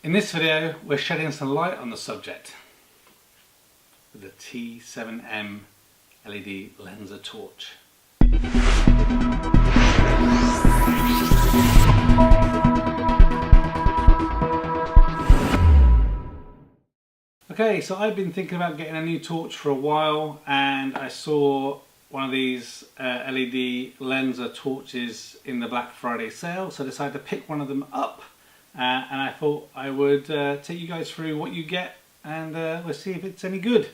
In this video, we're shedding some light on the subject with the T7M LED Lenser torch. Okay, so I've been thinking about getting a new torch for a while, and I saw one of these LED Lenser torches in the Black Friday sale, so I decided to pick one of them up. And I thought I would take you guys through what you get, and we'll see if it's any good.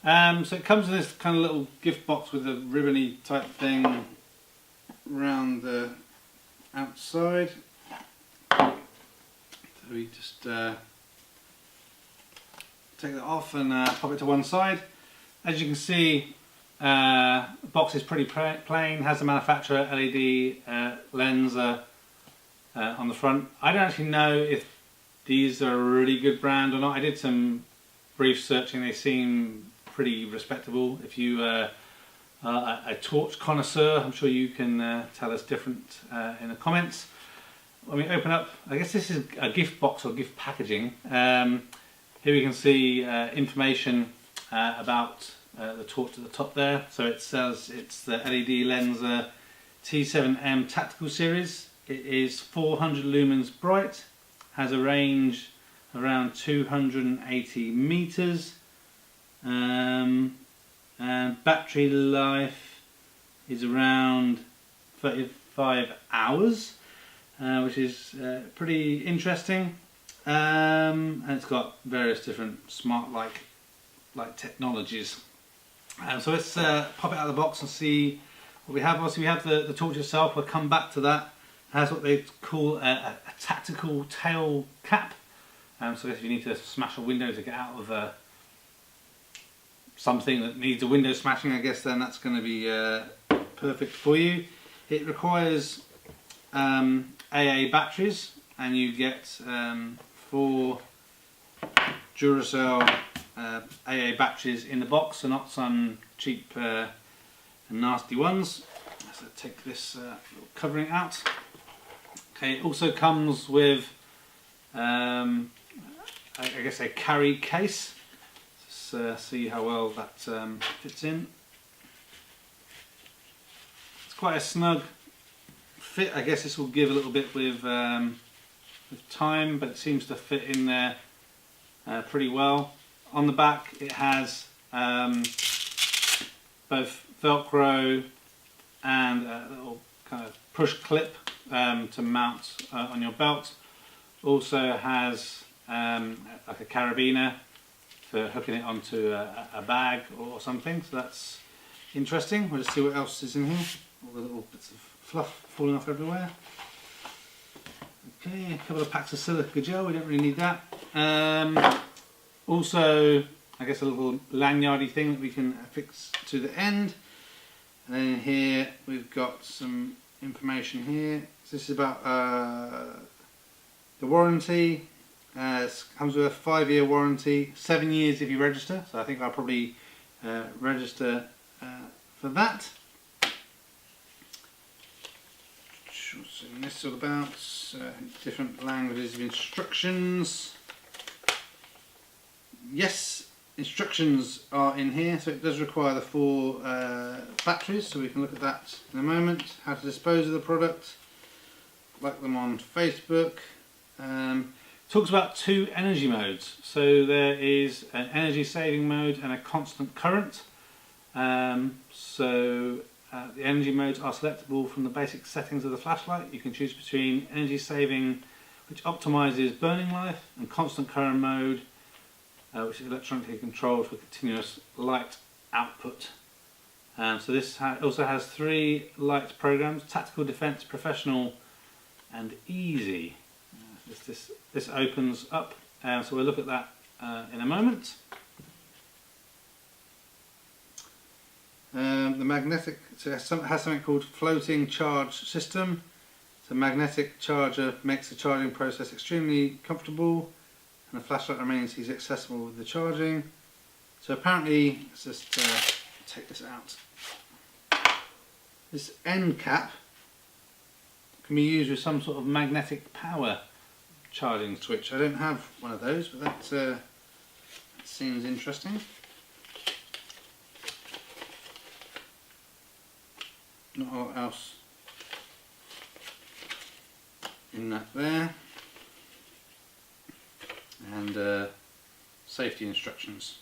So it comes in this kind of little gift box with a ribbony type thing around the outside. So we just take that off and pop it to one side. As you can see, the box is pretty plain, has the manufacturer LED Lenser on the front. I don't actually know if these are a really good brand or not. I did some brief searching, they seem pretty respectable. If you are a torch connoisseur, I'm sure you can tell us different in the comments. When we open up, I guess this is a gift box or gift packaging. Here we can see information about the torch at the top there. So it says it's the LED Lenser T7M Tactical series. It is 400 lumens bright, has a range around 280 meters, and battery life is around 35 hours, which is pretty interesting. And it's got various different smart light technologies. So let's pop it out of the box and see what we have. Obviously we have the torch itself, we'll come back to that. It has what they call a tactical tail cap. So if you need to smash a window to get out of something that needs a window smashing, I guess then that's going to be perfect for you. It requires AA batteries, and you get 4 Duracell AA batteries in the box, so not some cheap and nasty ones. So take this little covering out. Okay, it also comes with I guess a carry case. Let's see how well that fits in. It's quite a snug fit. I guess this will give a little bit with time, but it seems to fit in there pretty well. On the back it has both Velcro and a little kind of push clip to mount on your belt. Also has like a carabiner for hooking it onto a bag or something, so that's interesting. We'll just see what else is in here. All the little bits of fluff falling off everywhere. Okay, a couple of packs of silica gel, we don't really need that. Also, I guess a little lanyardy thing that we can affix to the end. And then in here we've got some information here. So this is about the warranty. It comes with a 5-year warranty, 7 years if you register, so I think I'll probably register for that. What's this all about? Different languages of instructions. Yes, instructions are in here, so it does require the 4 batteries, so we can look at that in a moment. How to dispose of the product, like them on Facebook. Talks about 2 energy modes, so there is an energy saving mode and a constant current. The energy modes are selectable from the basic settings of the flashlight. You can choose between energy saving, which optimizes burning life, and constant current mode, which is electronically controlled for continuous light output. So this also has 3 light programs: tactical, defense, professional, and easy. This opens up, so we'll look at that in a moment. The magnetic, so it has something called floating charge system. The magnetic charger makes the charging process extremely comfortable, and the flashlight remains easily accessible with the charging. So apparently, let's just take this out. This end cap can be used with some sort of magnetic power charging switch. I don't have one of those, but that seems interesting. Not a lot else in that there. And safety instructions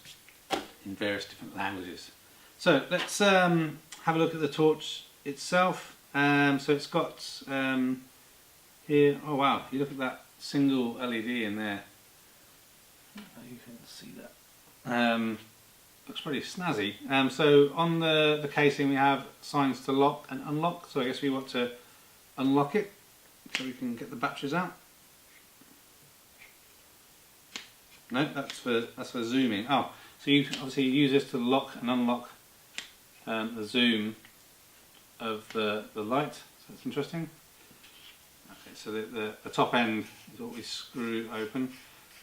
in various different languages. So let's have a look at the torch itself. So it's got here, oh wow, if you look at that single LED in there, you can see that. Looks pretty snazzy. So on the casing we have signs to lock and unlock, so I guess we want to unlock it so we can get the batteries out. No, that's for zooming. Oh, so you obviously use this to lock and unlock the zoom of the light. So that's interesting. Okay, so the top end is what we screw open.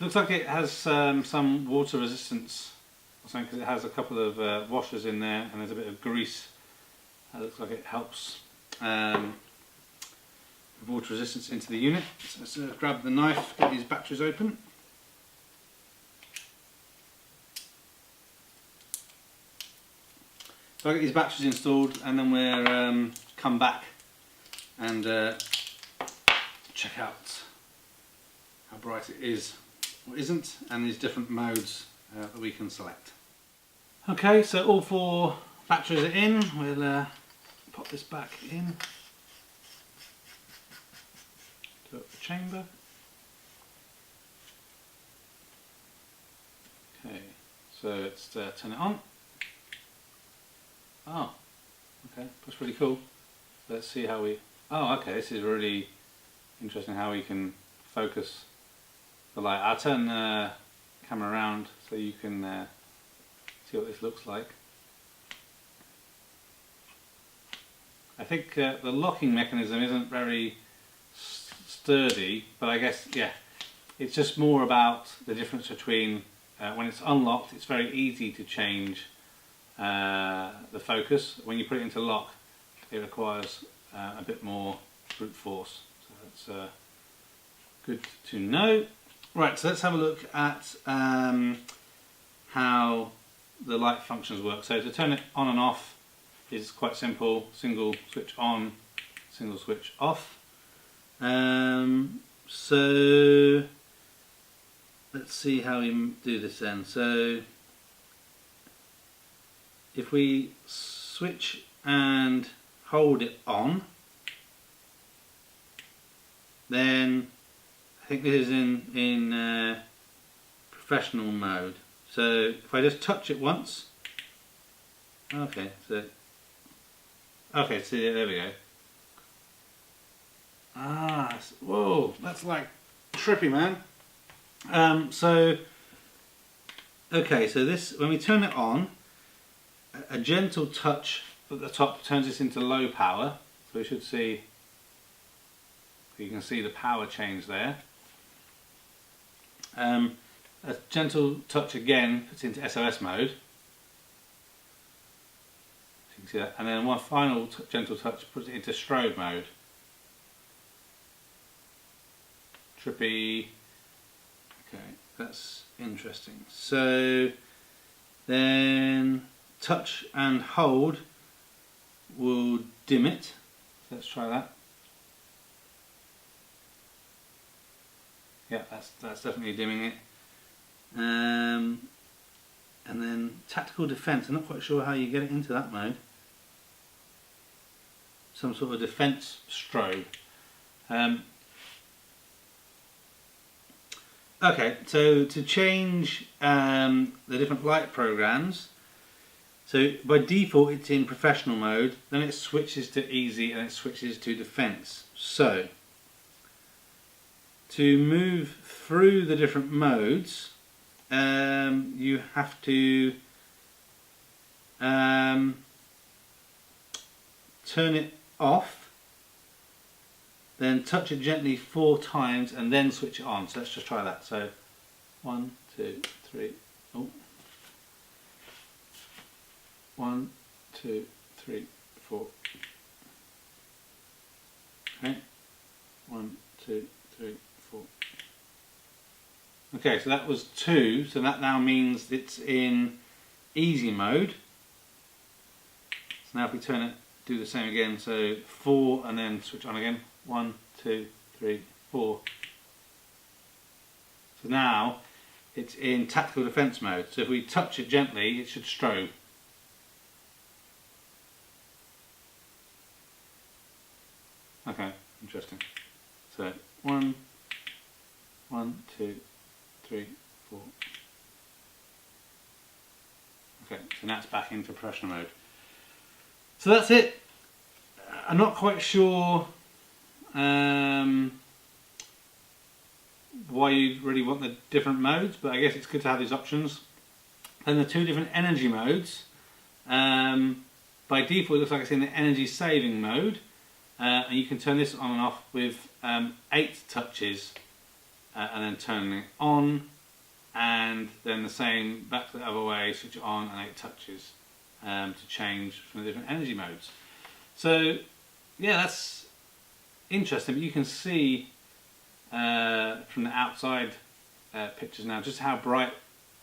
Looks like it has some water resistance or something, because it has a couple of washers in there and there's a bit of grease. That looks like it helps with water resistance into the unit. So let's grab the knife, get these batteries open. So I'll get these batteries installed and then we'll come back and check out how bright it is or isn't, and these different modes that we can select. Okay, so all 4 batteries are in. We'll pop this back in to the chamber. Okay, so let's turn it on. Oh, okay, that's pretty cool. Let's see how we... Oh, okay, this is really interesting how we can focus the light. I'll turn the camera around so you can see what this looks like. I think the locking mechanism isn't very sturdy, but I guess, yeah, it's just more about the difference between when it's unlocked, it's very easy to change the focus. When you put it into lock, it requires a bit more brute force. So that's good to know. Right, so let's have a look at how the light functions work. So to turn it on and off is quite simple. Single switch on, single switch off. So let's see how we do this then. So if we switch and hold it on, then I think this is in professional mode. So if I just touch it once, okay, so there we go. Ah, whoa, that's like trippy, man. Okay, so this, when we turn it on, a gentle touch at the top turns this into low power. So we should see, you can see the power change there. A gentle touch again puts it into SOS mode. You can see that. And then one final gentle touch puts it into strobe mode. Trippy. Okay, that's interesting. So then touch and hold will dim it. Let's try that. Yeah, that's definitely dimming it. And then tactical defense. I'm not quite sure how you get it into that mode. Some sort of defense strobe. Okay, so to change the different light programs, so by default it's in professional mode, then it switches to easy and it switches to defense. So to move through the different modes, you have to turn it off, then touch it gently 4 times and then switch it on. So let's just try that. So 1, 2, 3. Oh. 1, 2, 3, 4. Okay. 1, 2, 3, 4. Okay, so that was 2, so that now means it's in easy mode. So now if we turn it, do the same again, so 4 and then switch on again. 1, 2, 3, 4. So now it's in tactical defense mode. So if we touch it gently, it should strobe. Okay, interesting. So 1, 2, 3, 4. Okay, so now it's back into professional mode. So that's it. I'm not quite sure why you really want the different modes, but I guess it's good to have these options. And the 2 different energy modes. By default, it looks like it's in the energy saving mode, and you can turn this on and off with 8 touches, and then turning it on, and then the same back the other way, switch it on and 8 touches to change from the different energy modes. So yeah, that's interesting, but you can see from the outside pictures now just how bright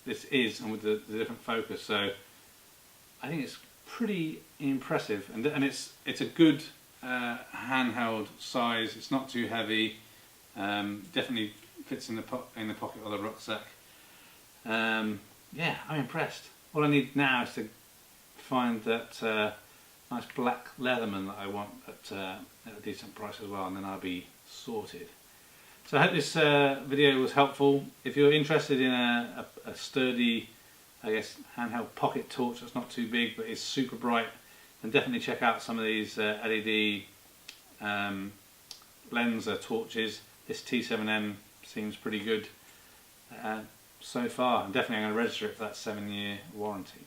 this is, and with the different focus. So I think it's pretty impressive, and it's a good handheld size. It's not too heavy. Definitely fits in the pocket of the rucksack. Yeah, I'm impressed. All I need now is to find that nice black Leatherman that I want at a decent price as well, and then I'll be sorted. So I hope this video was helpful. If you're interested in a sturdy, I guess, handheld pocket torch that's not too big but is super bright, then definitely check out some of these LED lens torches. This T7M seems pretty good so far, and definitely I'm going to register it for that 7-year warranty.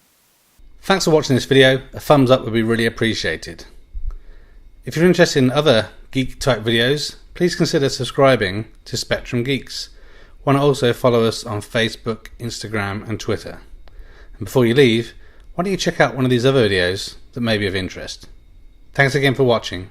Thanks for watching this video. A thumbs up would be really appreciated. If you're interested in other geek type videos, please consider subscribing to Spectrum Geeks. Why not also follow us on Facebook, Instagram and Twitter. And before you leave, why don't you check out one of these other videos that may be of interest. Thanks again for watching.